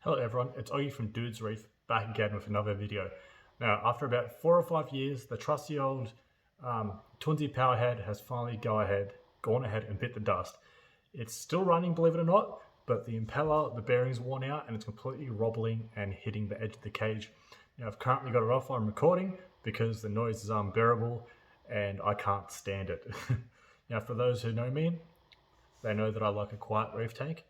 Hello everyone, it's Ogie from Dudes Reef back again with another video. Now, after about 4 or 5 years, the trusty old Tunze powerhead has finally gone ahead and bit the dust. It's still running, believe it or not, but the impeller, the bearing's worn out and it's completely wobbling and hitting the edge of the cage. Now, I've currently got it off on recording because the noise is unbearable and I can't stand it. Now, for those who know me, they know that I like a quiet reef tank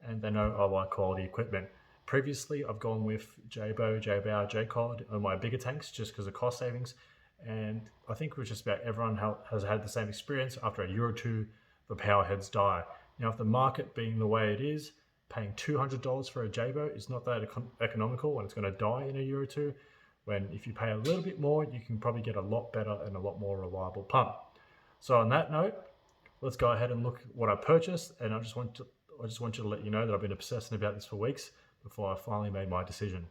and they know I like quality equipment. Previously, I've gone with Jabo, J-Bow, J-Cod on my bigger tanks just because of cost savings. And I think just about everyone has had the same experience. After a year or two, the powerheads die. Now, if the market being the way it is, paying $200 for a Jabo is not that economical when it's going to die in a year or two. When if you pay a little bit more, you can probably get a lot better and a lot more reliable pump. So on that note, let's go ahead and look at what I purchased. And I just want you to let you know that I've been obsessing about this for weeks before I finally made my decision.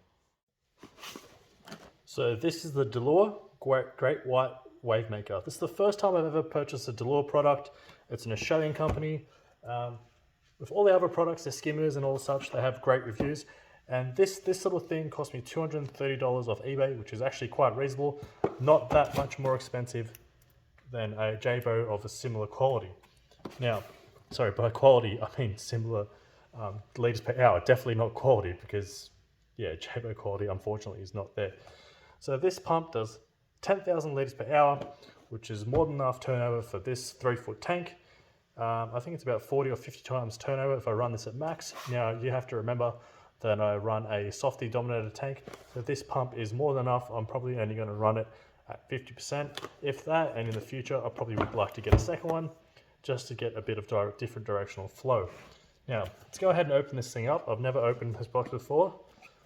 So this is the Dalua Great White Wavemaker. This is the first time I've ever purchased a Dalua product. It's an Australian company. With all the other products, their skimmers and all such, they have great reviews. And this little thing cost me $230 off eBay, which is actually quite reasonable. Not that much more expensive than a Jabo of a similar quality. Now, sorry, by quality, I mean similar litres per hour. Definitely not quality because, yeah, Jabo quality, unfortunately, is not there. So this pump does 10,000 litres per hour, which is more than enough turnover for this 3-foot tank. I think it's about 40 or 50 times turnover if I run this at max. Now, you have to remember that I run a softy dominated tank, so this pump is more than enough. I'm probably only going to run it at 50%, if that, and in the future, I probably would like to get a second one just to get a bit of different directional flow. Now, let's go ahead and open this thing up. I've never opened this box before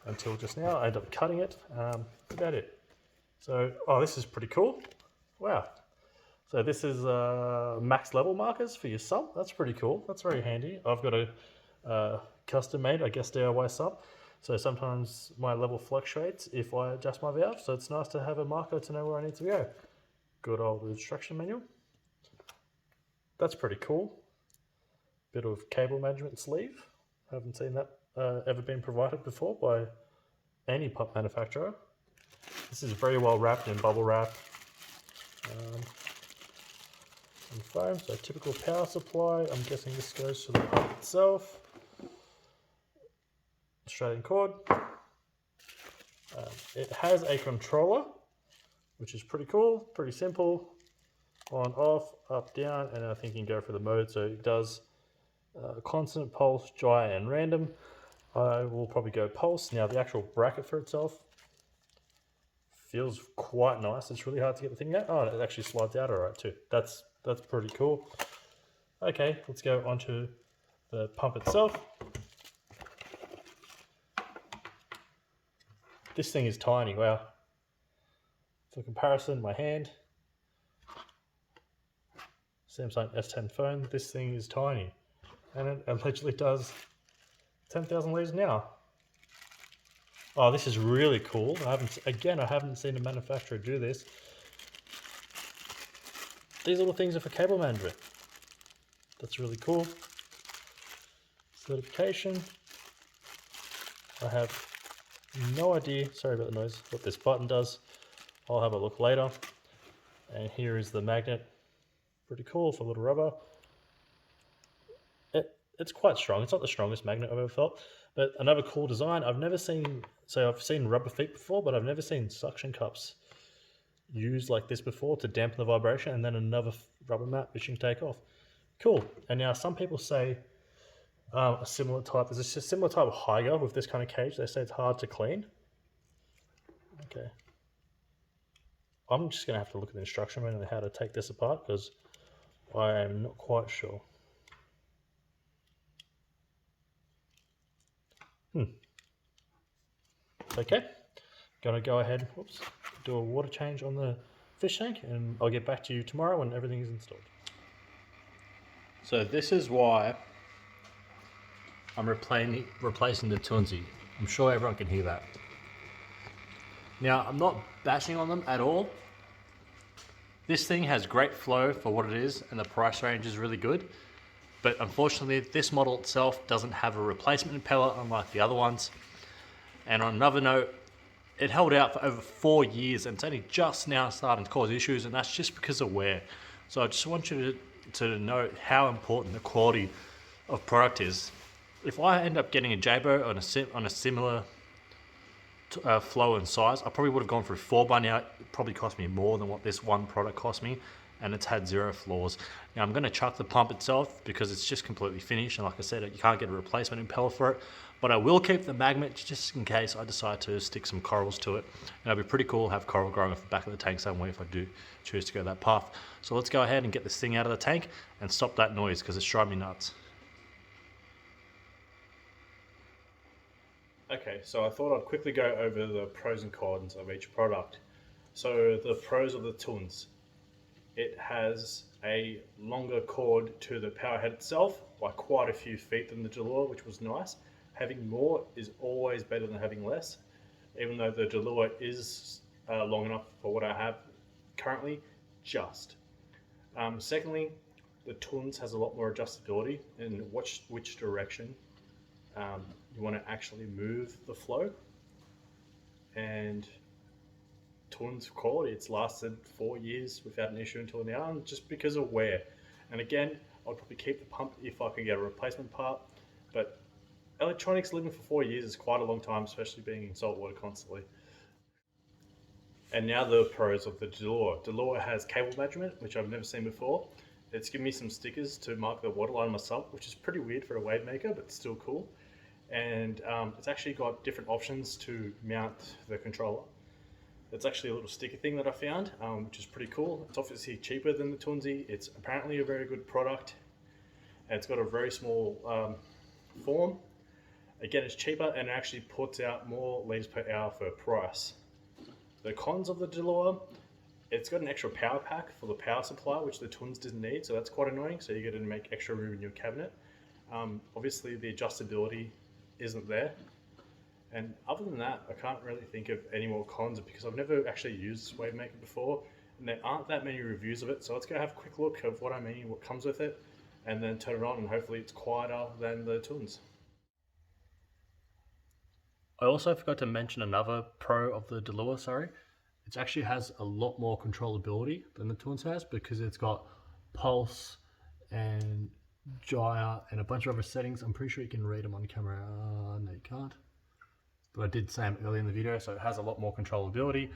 until just now. I ended up cutting it. That's about it. So, oh, this is pretty cool. Wow. So this is max level markers for your sump. That's pretty cool. That's very handy. I've got a custom made, I guess, DIY sump. So sometimes my level fluctuates if I adjust my valve. So it's nice to have a marker to know where I need to go. Good old instruction manual. That's pretty cool. Bit of cable management sleeve. Haven't seen that ever been provided before by any pump manufacturer. This is very well wrapped in bubble wrap and foam. So typical power supply. I'm guessing this goes to the pump itself. Australian cord. It has a controller, which is pretty cool, pretty simple. On, off, up, down, and I think you can go for the mode. So it does constant, pulse, dry, and random. I will probably go pulse. Now the actual bracket for itself feels quite nice. It's really hard to get the thing out. Oh, it actually slides out all right too. That's pretty cool. Okay, let's go onto the pump itself. This thing is tiny, wow. For comparison, my hand, Samsung S10 phone, this thing is tiny. And it allegedly does 10,000 litres an hour. Oh, this is really cool. I haven't seen a manufacturer do this. These little things are for cable management. That's really cool. Certification. I have no idea, sorry about the noise, what this button does. I'll have a look later. And here is the magnet. Pretty cool for a little rubber. It's quite strong. It's not the strongest magnet I've ever felt, but another cool design. I've seen rubber feet before, but I've never seen suction cups used like this before to dampen the vibration, and then another rubber mat which you can take off. Cool. And now some people say there's a similar type of Higer with this kind of cage. They say it's hard to clean. Okay. I'm just going to have to look at the instruction manual on how to take this apart because I am not quite sure. Okay, gonna go ahead, do a water change on the fish tank and I'll get back to you tomorrow when everything is installed. So this is why I'm replacing the Tunze. I'm sure everyone can hear that. Now, I'm not bashing on them at all. This thing has great flow for what it is and the price range is really good. But unfortunately, this model itself doesn't have a replacement impeller unlike the other ones. And on another note, it held out for over 4 years and it's only just now starting to cause issues, and that's just because of wear. So I just want you to know how important the quality of product is. If I end up getting a Jabo on a similar flow and size, I probably would have gone for 4 by now. It probably cost me more than what this one product cost me, and it's had 0 flaws. Now I'm going to chuck the pump itself because it's just completely finished, and like I said, you can't get a replacement impeller for it, but I will keep the magnet just in case I decide to stick some corals to it. And it'll be pretty cool to have coral growing off the back of the tank somewhere if I do choose to go that path. So let's go ahead and get this thing out of the tank and stop that noise because it's driving me nuts. Okay, so I thought I'd quickly go over the pros and cons of each product. So the pros of the Tunze. It has a longer cord to the power head itself by quite a few feet than the Dalua, which was nice. Having more is always better than having less, even though the Dalua is long enough for what I have currently, just. Secondly, the Tunze has a lot more adjustability in which direction you want to actually move the flow. And Tunze quality, it's lasted 4 years without an issue until now, and just because of wear. And again, I'd probably keep the pump if I could get a replacement part, but electronics living for 4 years is quite a long time, especially being in salt water constantly. And now the pros of the Dalua. Dalua has cable management, which I've never seen before. It's given me some stickers to mark the waterline myself, which is pretty weird for a wavemaker, but still cool. And it's actually got different options to mount the controller. It's actually a little sticker thing that I found, which is pretty cool. It's obviously cheaper than the Tunze. It's apparently a very good product. And it's got a very small form. Again, it's cheaper and it actually puts out more liters per hour for a price. The cons of the Dalua, it's got an extra power pack for the power supply, which the Tunze didn't need, so that's quite annoying. So you're going to make extra room in your cabinet. Obviously, the adjustability isn't there. And other than that, I can't really think of any more cons because I've never actually used this wavemaker before, and there aren't that many reviews of it. So let's go have a quick look of what I mean, what comes with it, and then turn it on, and hopefully it's quieter than the Tunze. I also forgot to mention another pro of the Dalua, sorry. It actually has a lot more controllability than the Tunze has because it's got pulse and gyre and a bunch of other settings. I'm pretty sure you can read them on camera. No, you can't. But I did say them earlier in the video, so it has a lot more controllability.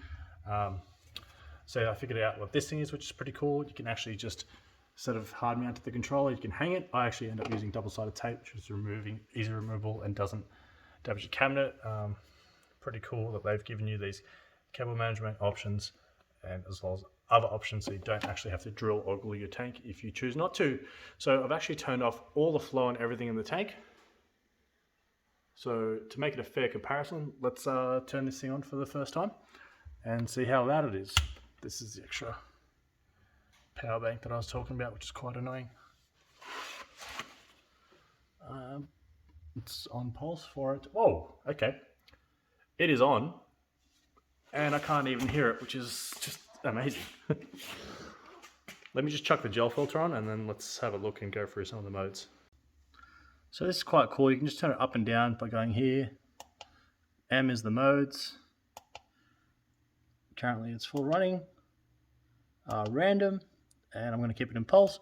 So I figured out what this thing is, which is pretty cool. You can actually just, instead of hard mount to the controller, you can hang it. I actually end up using double-sided tape, which is easy removable and doesn't damage your cabinet. Pretty cool that they've given you these cable management options and as well as other options so you don't actually have to drill or glue your tank if you choose not to. So I've actually turned off all the flow and everything in the tank. So to make it a fair comparison, let's turn this thing on for the first time and see how loud it is. This is the extra power bank that I was talking about, which is quite annoying. It's on pulse for it. Whoa, okay. It is on, and I can't even hear it, which is just amazing. Let me just chuck the gel filter on, and then let's have a look and go through some of the modes. So this is quite cool. You can just turn it up and down by going here. M is the modes. Currently it's full running. Random, and I'm going to keep it in pulse.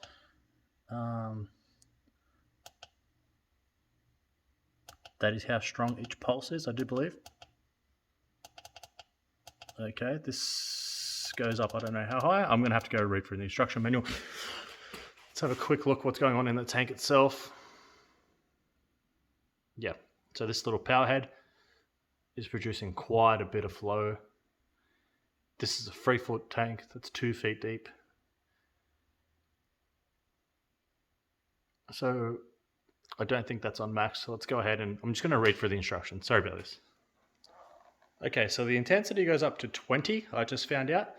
That is how strong each pulse is, I do believe. Okay, this goes up, I don't know how high. I'm going to have to go read through the instruction manual. Let's have a quick look what's going on in the tank itself. Yeah, so this little power head is producing quite a bit of flow. This is a 3-foot tank that's 2 feet deep. So I don't think that's on max, so let's go ahead and I'm just going to read through the instructions. Sorry about this. Okay, so the intensity goes up to 20, I just found out.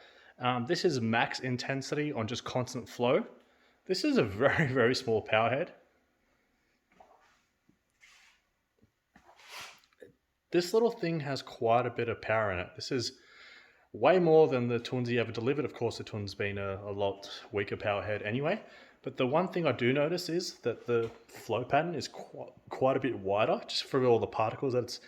This is max intensity on just constant flow. This is a very, very small power head. This little thing has quite a bit of power in it. This is way more than the Tunze ever delivered. Of course, the Tunze's been a lot weaker power head anyway. But the one thing I do notice is that the flow pattern is quite a bit wider, just for all the particles that it's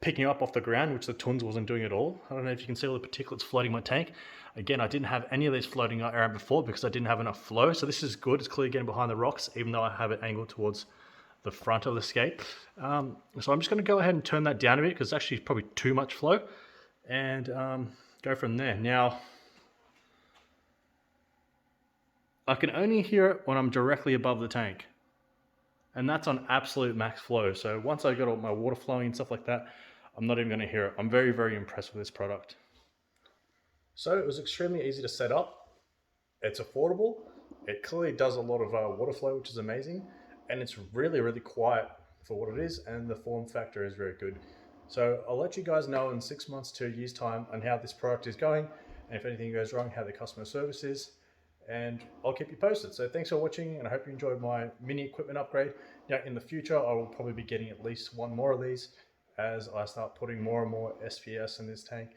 picking up off the ground, which the Tunze wasn't doing at all. I don't know if you can see all the particulates floating in my tank. Again, I didn't have any of these floating around before because I didn't have enough flow. So this is good. It's clearly getting behind the rocks, even though I have it angled towards the front of the skate. So I'm just going to go ahead and turn that down a bit because it's actually probably too much flow, and go from there. Now, I can only hear it when I'm directly above the tank, and that's on absolute max flow. So once I got all my water flowing and stuff like that, I'm not even going to hear it. I'm very, very impressed with this product. So it was extremely easy to set up. It's affordable. It clearly does a lot of water flow, which is amazing. And it's really, really quiet for what it is. And the form factor is very good. So I'll let you guys know in 6 months to a year's time on how this product is going. And if anything goes wrong, how the customer service is. And I'll keep you posted. So thanks for watching, and I hope you enjoyed my mini equipment upgrade. Now in the future, I will probably be getting at least one more of these as I start putting more and more SPS in this tank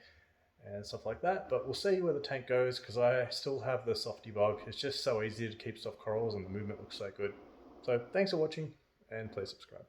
and stuff like that. But we'll see where the tank goes because I still have the soft debug. It's just so easy to keep soft corals and the movement looks so good. So thanks for watching, and please subscribe.